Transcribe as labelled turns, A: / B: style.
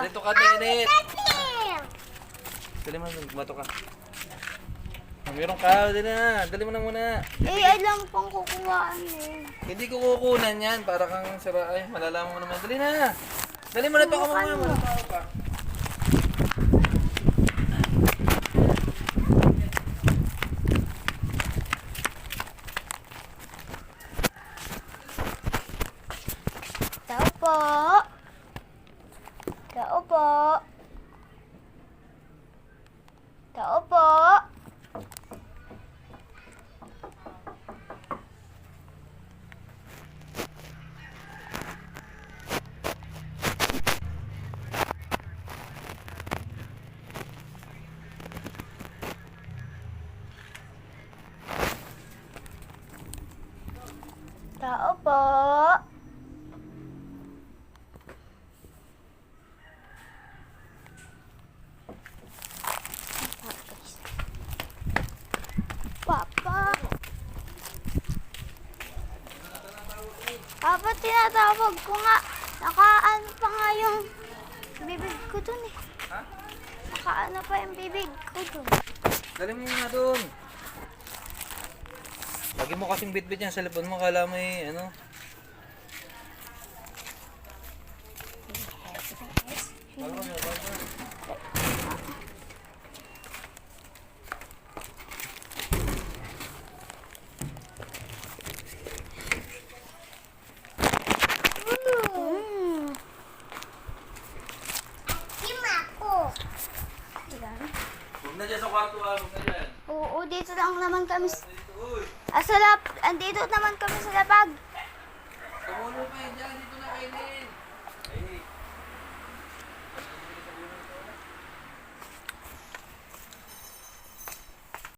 A: Dito ka, Tenet. Dali mo, bato ka. Meron ka, dali na. Dali mo na muna.
B: Alam pang kukuhaan eh.
A: Hindi ko kukunan yan para kang sira. Ay, malalaman mo naman. Dali na. Dali mo na to ka mama. Malataw ka.
B: Tao po. Tao po. Tao po. Tao po. Papa. Papa, tinatawag ko nga. Nakaano pa nga yung bibig ko dun eh.
A: Ha?
B: Nakaano pa yung bibig ko dun.
A: Dali mo na doon. Lagi mo kasing bit-bit yan sa lipon mo. Kala mo ano. Bago na, bago na. Huwag na dyan sa kwarto ha. Huwag na dyan.
B: Oo, dito lang naman kami.
A: Dito, uy.
B: Andito naman kami sa labag.
A: Tumulo pa yan dyan. Dito na kainin. Ay,